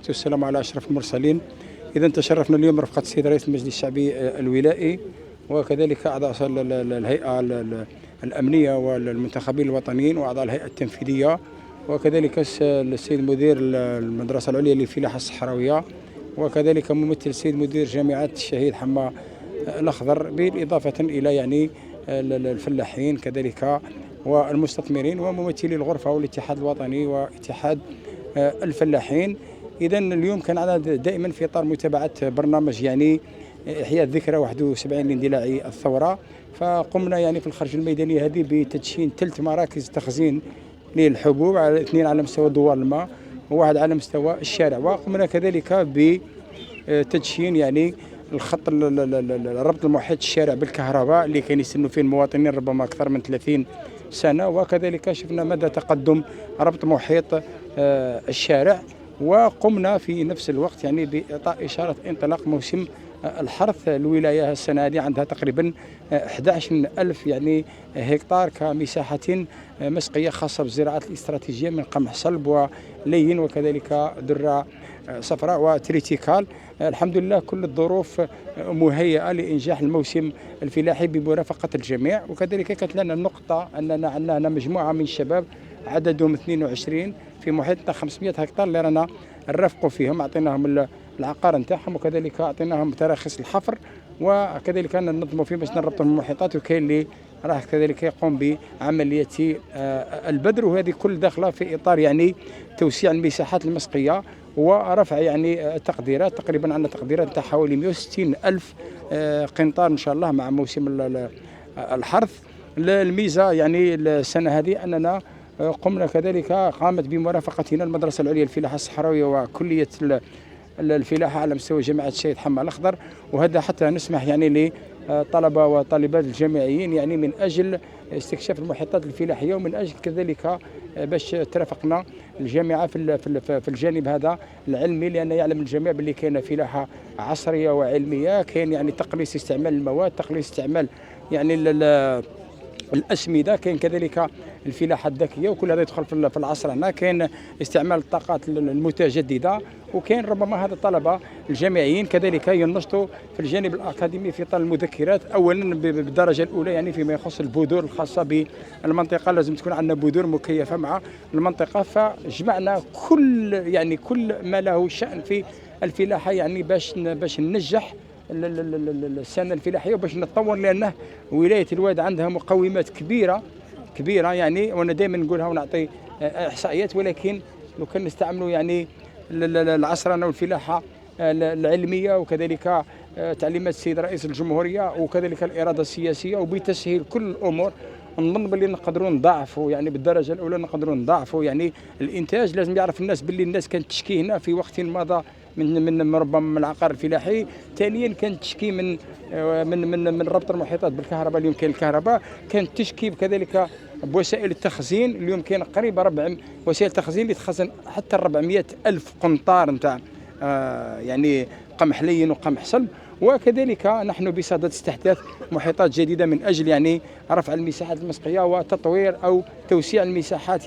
والسلام على أشرف المرسلين. إذا تشرفنا اليوم رفقة السيد رئيس المجلس الشعبي الولائي، وكذلك أعضاء الهيئة الأمنية والمنتخبين الوطنيين وأعضاء الهيئة التنفيذية، وكذلك السيد مدير المدرسة العليا للفلاحة الصحراوية، وكذلك ممثل السيد مدير جامعة الشهيد حما الأخضر، بالإضافة إلى الفلاحين كذلك والمستثمرين وممثلي الغرفة والاتحاد الوطني واتحاد الفلاحين. إذا اليوم كان عندنا دائما في إطار متابعة برنامج إحياء الذكرى 71 لاندلاع الثورة، فقمنا في الخرج الميدانية هذه بتدشين 3 مراكز تخزين للحبوب، 2 على مستوى دوار الماء وواحد على مستوى الشارع، وقمنا كذلك بتدشين الخط ربط المحيط الشارع بالكهرباء اللي كان يستنوا فيه المواطنين ربما أكثر من 30 سنة، وكذلك شفنا مدى تقدم ربط محيط الشارع، وقمنا في نفس الوقت بإعطاء إشارة انطلاق موسم الحرث. الولاية السنة هذه عندها تقريبا 11,000 هكتار كمساحة مسقية خاصة بالزراعات الاستراتيجية من قمح صلب ولين وكذلك ذرة صفراء وتريتيكال. الحمد لله كل الظروف مهيئة لإنجاح الموسم الفلاحي بمرافقة الجميع، وكذلك كانت لنا النقطة أننا عندنا مجموعة من الشباب عددهم 22 في محيط 500 هكتار اللي رانا نرافقوا فيهم، أعطيناهم العقار نتاعهم وكذلك أعطيناهم تراخيص الحفر، وكذلك ننظموا فيه باش نربطوا المحيطات، وكاين اللي راح كذلك يقوم بعملية البذر، وهذه كل داخله في إطار توسيع المساحات المسقية ورفع التقديرات. تقريبا عندنا تقديرات تاع حوالي 160 ألف قنطار إن شاء الله مع موسم الحرث. الميزة السنة هذه أننا قمنا كذلك قامت بمرافقتنا المدرسة العليا للفلاحة الصحراوية وكلية الفلاحة على مستوى جامعة الشهيد حما الأخضر، وهذا حتى نسمح لطلبة وطالبات الجامعيين من أجل استكشاف المحيطات الفلاحية، ومن أجل كذلك باش ترافقنا الجامعة في الجانب هذا العلمي، لأن يعلم الجميع باللي كاين فلاحة عصرية وعلمية، كاين تقليص استعمال المواد، تقليص استعمال الأسمدة، كاين كذلك الفلاحة الذكية، وكل هذا يدخل في العصر هنا، كاين استعمال الطاقات المتجددة، وكاين ربما هذا الطلبة الجامعيين كذلك ينشطوا في الجانب الأكاديمي في إطار المذكرات، أولا بالدرجة الأولى فيما يخص البذور الخاصة بالمنطقة، لازم تكون عندنا بذور مكيفة مع المنطقة، فجمعنا كل ما له شأن في الفلاحة باش ننجح السنة الفلاحية وباش نتطور، لأنه ولاية الواد عندها مقومات كبيرة وأنا دائما نقولها ونعطي إحصائيات، ولكن لو كان نستعملوا العصرنة والفلاحة العلمية وكذلك تعليمات السيد رئيس الجمهورية وكذلك الإرادة السياسية وبتسهيل كل الأمور، نظن باللي نقدروا نضاعفوا بالدرجة الأولى نقدروا نضاعفوا الإنتاج. لازم يعرف الناس باللي الناس كانت تشكي هنا في وقت مضى من ربما من العقار الفلاحي، ثانيا كانت تشكي من ربط المحيطات بالكهرباء، اليوم كاين الكهرباء، كانت تشكي كذلك بوسائل التخزين، اليوم كاين قريبه 4 وسائل تخزين اللي تخزن حتى 400 ألف قنطار نتاع قمح لين وقمح صلب، وكذلك نحن بصدد استحداث محيطات جديدة من أجل رفع المساحات المسقية وتطوير أو توسيع المساحات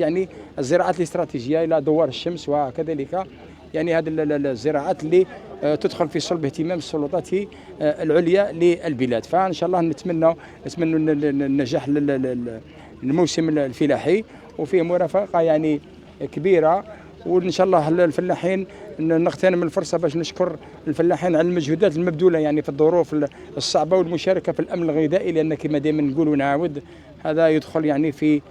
الزراعات الاستراتيجية إلى دوار الشمس، وكذلك هذه الزراعات اللي تدخل في صلب اهتمام السلطات العليا للبلاد. فإن شاء الله نتمنى النجاح للموسم الفلاحي، وفيه مرافقة كبيرة، وإن شاء الله الفلاحين نغتنم الفرصة باش نشكر الفلاحين على المجهودات المبذولة في الظروف الصعبة والمشاركة في الأمن الغذائي، لأن كما دائما نقول ونعاود هذا يدخل في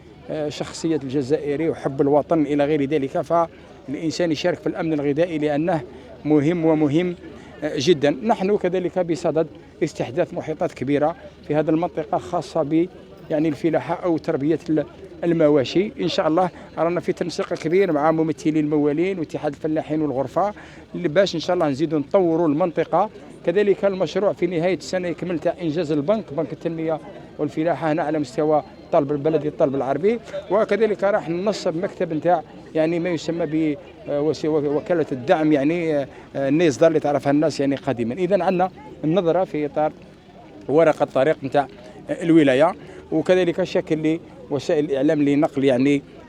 شخصية الجزائري وحب الوطن إلى غير ذلك، فالإنسان يشارك في الأمن الغذائي لأنه مهم جدا. نحن كذلك بصدد استحداث محيطات كبيرة في هذه المنطقة خاصة ب الفلاحة أو تربية المواشي. إن شاء الله رانا في تنسيق كبير مع ممثلي الموالين واتحاد الفلاحين والغرفة باش إن شاء الله نزيدوا نطوروا المنطقة. كذلك المشروع في نهاية السنة يكمل تاع إنجاز بنك التنمية والفلاحة هنا على مستوى الطلب البلدي الطلب العربي، وكذلك راح ننصب مكتب نتاع ما يسمى بوكالة الدعم النيزدار اللي تعرفها الناس قديما. إذا عندنا النظرة في إطار ورقة طريق نتاع الولاية، وكذلك شكل لوسائل الإعلام لنقل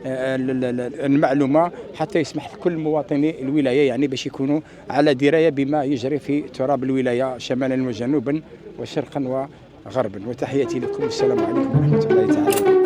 المعلومة حتى يسمح لكل مواطني الولاية يعني باش يكونوا على دراية بما يجري في تراب الولاية شمالا وجنوبا وشرقا وغربا. وتحياتي لكم، والسلام عليكم ورحمة الله تعالى.